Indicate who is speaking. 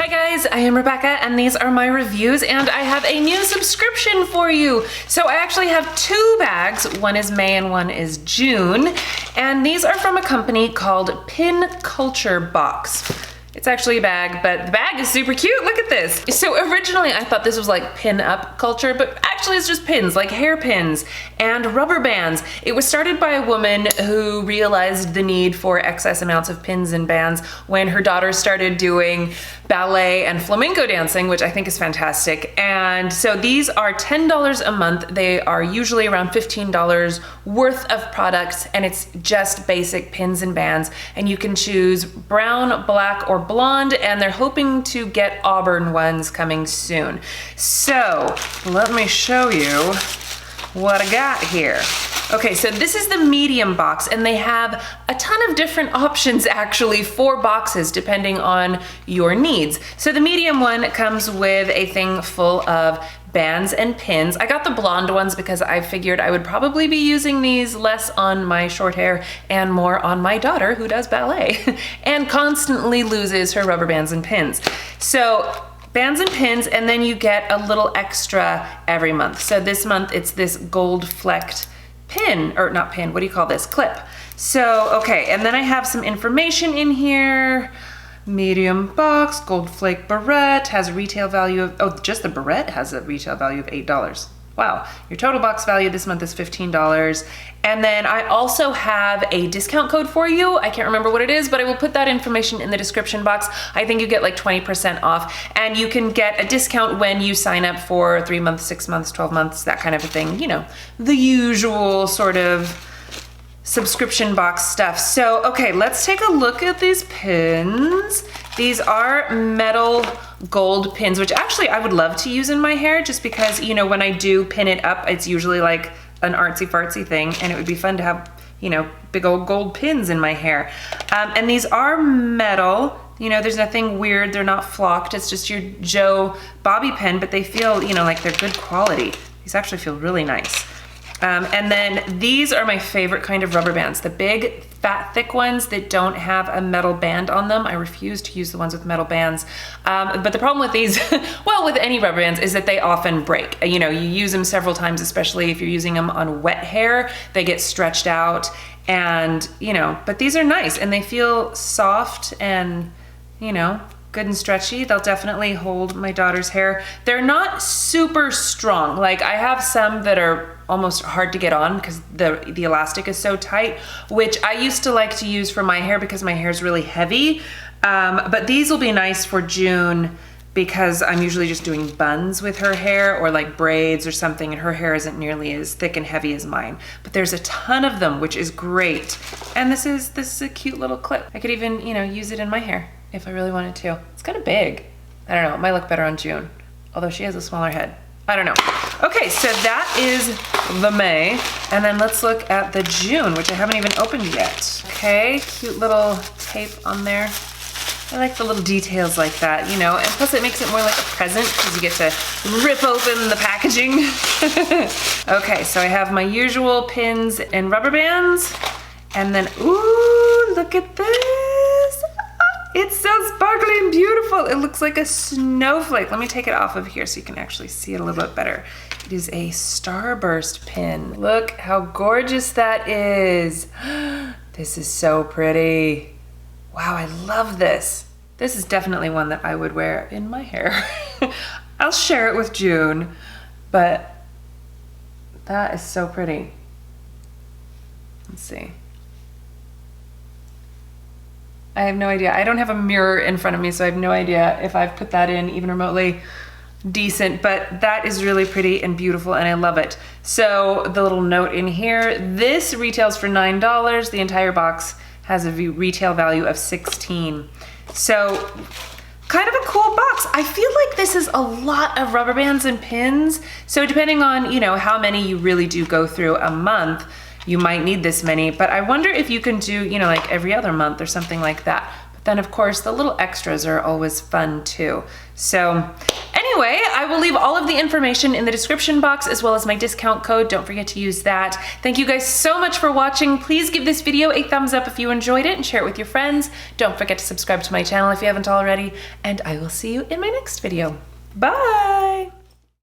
Speaker 1: Hi guys, I am Rebecca and these are my reviews and I have a new subscription for you. So I actually have two bags, one is May and one is June, and these are from a company called Pin Culture Box. It's actually a bag, but the bag is super cute. Look at this. So originally I thought this was like pin up culture, but actually it's just pins, like hair pins and rubber bands. It was started by a woman who realized the need for excess amounts of pins and bands when her daughter started doing ballet and flamenco dancing, which I think is fantastic. And so these are $10 a month. They are usually around $15 worth of products, and it's just basic pins and bands. And you can choose brown, black, or blonde, and they're hoping to get auburn ones coming soon. So let me show you what I got here. Okay, so this is the medium box, and they have a ton of different options actually for boxes depending on your needs. So the medium one comes with a thing full of bands and pins. I got the blonde ones because I figured I would probably be using these less on my short hair and more on my daughter who does ballet and constantly loses her rubber bands and pins. So bands and pins, and then you get a little extra every month. So this month it's this gold flecked pin, or not pin, what do you call this? Clip. So, okay, and then I have some information in here. Medium box, gold flake barrette, has a retail value of, oh, just the barrette has a retail value of $8. Wow, your total box value this month is $15. And then I also have a discount code for you. I can't remember what it is, but I will put that information in the description box. I think you get like 20% off, and you can get a discount when you sign up for 3 months, 6 months, 12 months, that kind of a thing. You know, the usual sort of subscription box stuff. So, okay, let's take a look at these pins. These are metal gold pins, which actually I would love to use in my hair just because, you know, when I do pin it up, it's usually like an artsy fartsy thing, and it would be fun to have, you know, big old gold pins in my hair. And these are metal. You know, there's nothing weird. They're not flocked. It's just your Joe bobby pin, but they feel, you know, like they're good quality. These actually feel really nice. And then these are my favorite kind of rubber bands, the big, fat, thick ones that don't have a metal band on them. I refuse to use the ones with metal bands. But the problem with these, well, with any rubber bands, is that they often break. You know, you use them several times, especially if you're using them on wet hair, they get stretched out, and, you know, but these are nice, and they feel soft and, you know, good and stretchy. They'll definitely hold my daughter's hair. They're not super strong. Like, I have some that are almost hard to get on because the elastic is so tight, which I used to like to use for my hair because my hair is really heavy. But these will be nice for June because I'm usually just doing buns with her hair or like braids or something, and her hair isn't nearly as thick and heavy as mine. But there's a ton of them, which is great. And this is a cute little clip. I could even, you know, use it in my hair if I really wanted to. It's kind of big. I don't know, it might look better on June, although she has a smaller head. I don't know. Okay, so that is the May, and then let's look at the June, which I haven't even opened yet. Okay, cute little tape on there. I like the little details like that, you know, and plus it makes it more like a present because you get to rip open the packaging. Okay, so I have my usual pins and rubber bands, and then, ooh, look at this. It's so sparkly and beautiful. It looks like a snowflake. Let me take it off of here so you can actually see it a little bit better. It is a starburst pin. Look how gorgeous that is. This is so pretty. Wow, I love this. This is definitely one that I would wear in my hair. I'll share it with June, but that is so pretty. Let's see. I have no idea. I don't have a mirror in front of me, so I have no idea if I've put that in even remotely decent, but that is really pretty and beautiful, and I love it. So the little note in here, this retails for $9. The entire box has a retail value of $16. So kind of a cool box. I feel like this is a lot of rubber bands and pins. So depending on, you know, how many you really do go through a month, you might need this many, but I wonder if you can do, you know, like every other month or something like that. But then of course the little extras are always fun too. So anyway, Anyway, I will leave all of the information in the description box as well as my discount code. Don't forget to use that. Thank you guys so much for watching. Please give this video a thumbs up if you enjoyed it and share it with your friends. Don't forget to subscribe to my channel if you haven't already, and I will see you in my next video. Bye!